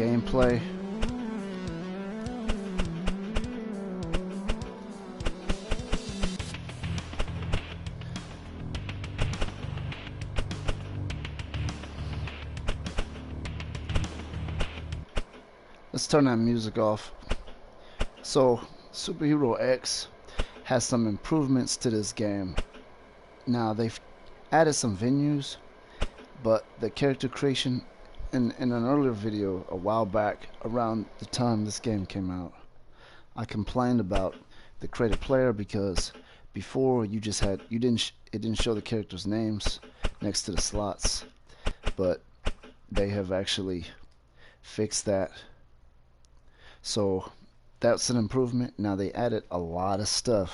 gameplay. Let's turn that music off. So, Superhero X has some improvements to this game. Now, they've added some venues, but the character creation in an earlier video a while back, around the time this game came out, I complained about the create a player because before you just had it didn't show the characters' names next to the slots, but they have actually fixed that. So that's an improvement. Now they added a lot of stuff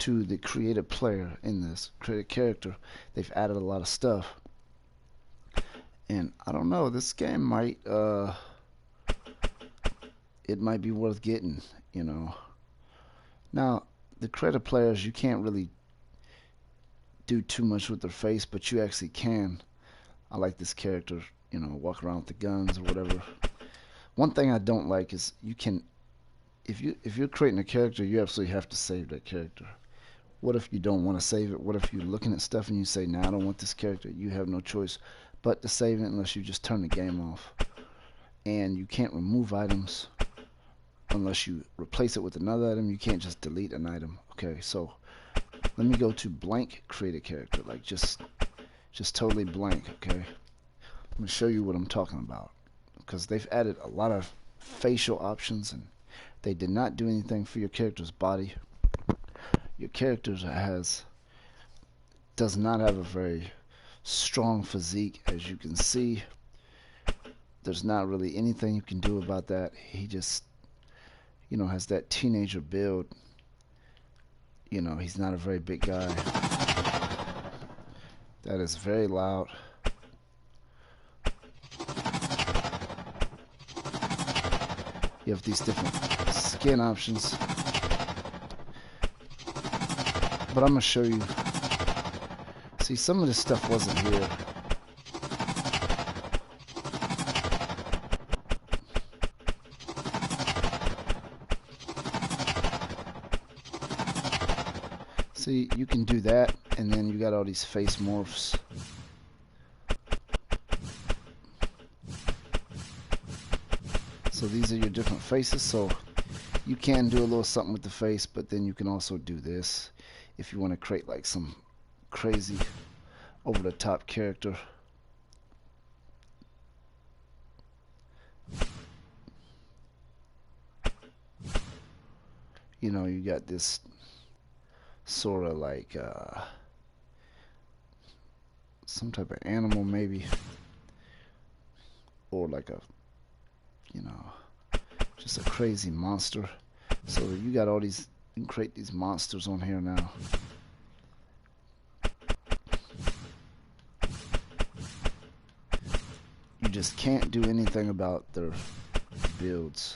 to the creative player in this creative character. They've added a lot of stuff, and I don't know, this game might it might be worth getting, you know. Now the creative players, you can't really do too much with their face, but you actually can. I like this character, you know, walk around with the guns or whatever. One thing I don't like is you can, if you're creating a character, you absolutely have to save that character. What if you don't want to save it? What if you're looking at stuff and you say, "Nah, I don't want this character"? You have no choice but to save it unless you just turn the game off. And you can't remove items unless you replace it with another item. You can't just delete an item. Okay, so let me go to blank, create a character, like just totally blank. Okay, I'm gonna show you what I'm talking about, because they've added a lot of facial options, and they did not do anything for your character's body. Your character does not have a very strong physique, as you can see. There's not really anything you can do about that. He just, you know, has that teenager build. You know, he's not a very big guy. That is very loud. You have these different skin options, but I'm gonna show you. See, some of this stuff wasn't here. See, you can do that, and then you got all these face morphs. So these are your different faces. So you can do a little something with the face, but then you can also do this if you want to create like some crazy over the top character. You know, you got this sort of like some type of animal maybe, or like a, you know, just a crazy monster. So you got all these, you can create these monsters on here now. You just can't do anything about their builds.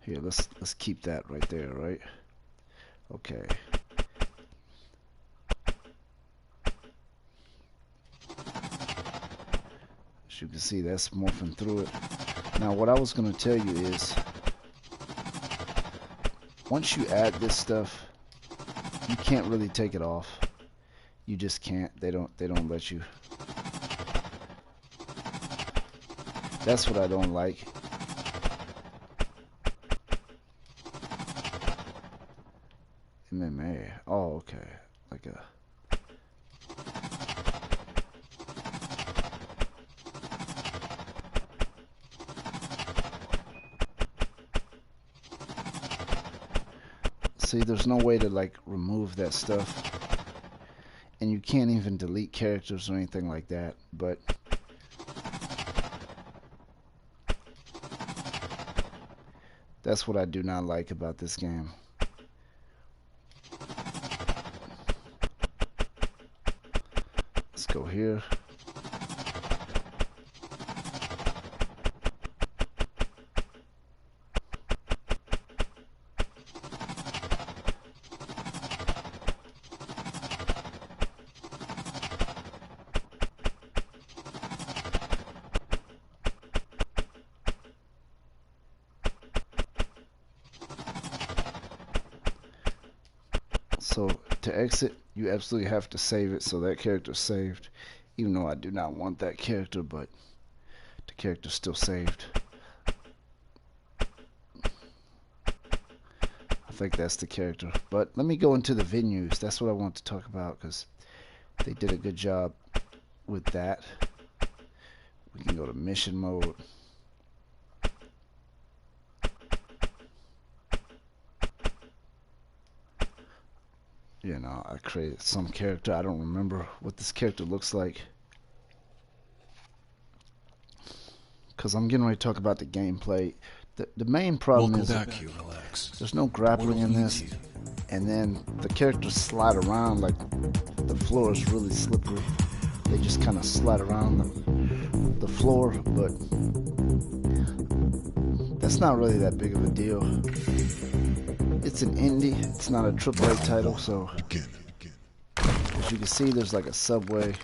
Here, let's keep that right there, right? Okay. As you can see, that's morphing through it. Now, what I was going to tell you is, once you add this stuff, you can't really take it off. You just can't. They don't let you. That's what I don't like. MMA. Oh, okay. Like a. See, there's no way to like remove that stuff, and you can't even delete characters or anything like that. But that's what I do not like about this game. Let's go here. So to exit, you absolutely have to save it, so that character's saved. Even though I do not want that character, but the character's still saved. I think that's the character. But let me go into the venues. That's what I want to talk about, because they did a good job with that. We can go to mission mode. You know, I created some character. I don't remember what this character looks like, because I'm getting ready to talk about the gameplay. The main problem is there's no grappling in this, and then the characters slide around like the floor is really slippery. They just kind of slide around the floor, but that's not really that big of a deal. It's an indie, it's not a AAA title, so as you can see, there's like a subway.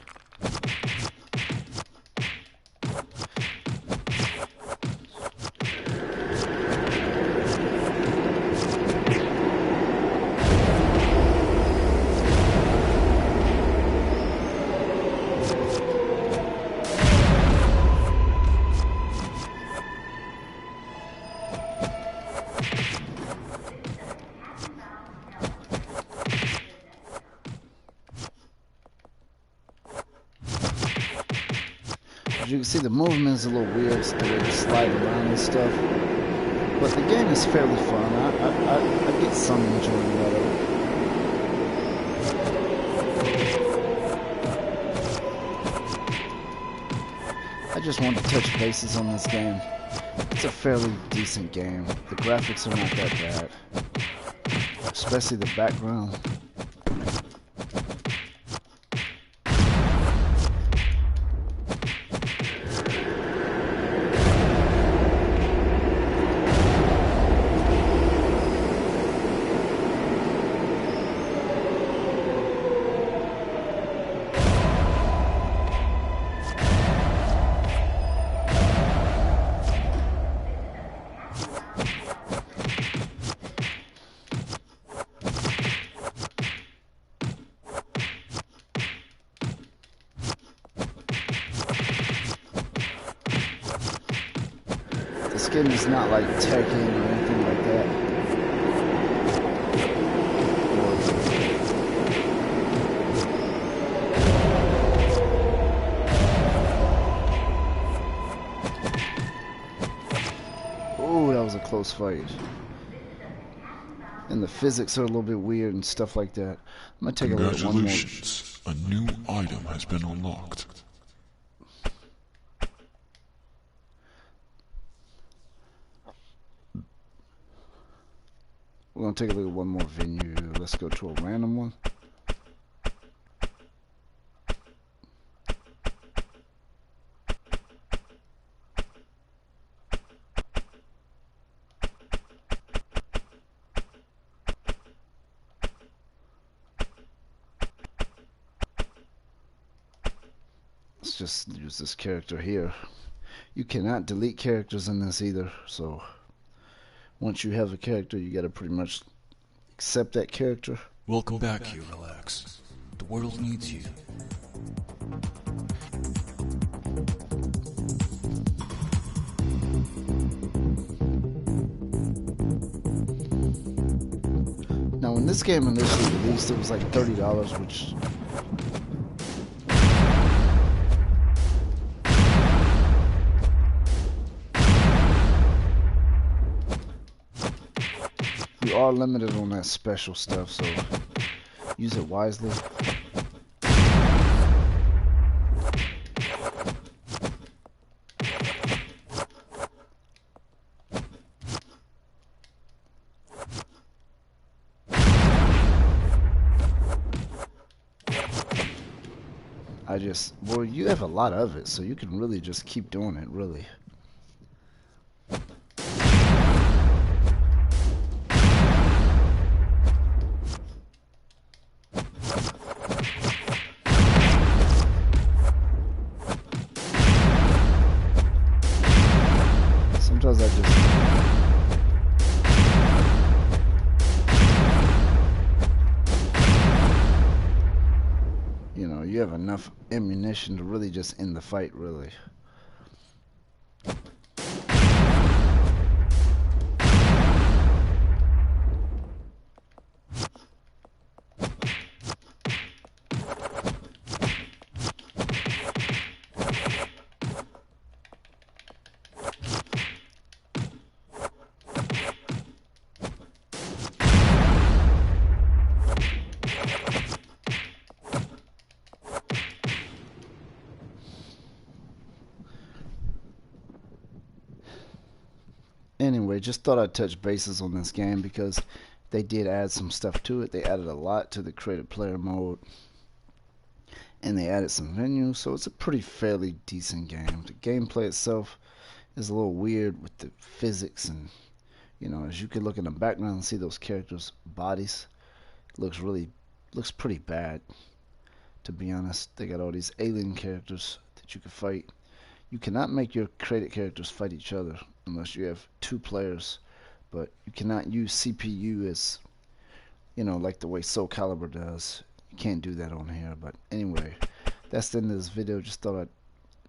As you can see, the movement is a little weird, the way they slide around and stuff. But the game is fairly fun. I get some enjoyment out of it. I just want to touch bases on this game. It's a fairly decent game. The graphics are not that bad, especially the background. This game is not like Tekken or anything like that. Oh, that was a close fight. And the physics are a little bit weird and stuff like that. I'm gonna take a look at one more. Congratulations, a new item has been unlocked. We're going to take a look at one more venue. Let's go to a random one. Let's just use this character here. You cannot delete characters in this either, so once you have a character, you gotta pretty much accept that character. Welcome back here, Relax. The world needs you. Now, when this game initially released, it was like $30, which you are limited on that special stuff, so use it wisely. Well, you have a lot of it, so you can really just keep doing it, really. Sometimes I just... you have enough ammunition to really just end the fight, really. Anyway, just thought I'd touch bases on this game because they did add some stuff to it. They added a lot to the creative player mode, and they added some menus, so it's a pretty fairly decent game. The gameplay itself is a little weird with the physics, and as you can look in the background and see those characters' bodies, it looks pretty bad, to be honest. They got all these alien characters that you can fight. You cannot make your created characters fight each other unless you have two players, but you cannot use CPU as, like the way Soul Calibur does. You can't do that on here. But anyway, that's the end of this video. Just thought I'd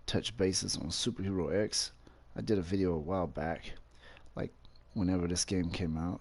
touch bases on Superhero X. I did a video a while back, like whenever this game came out.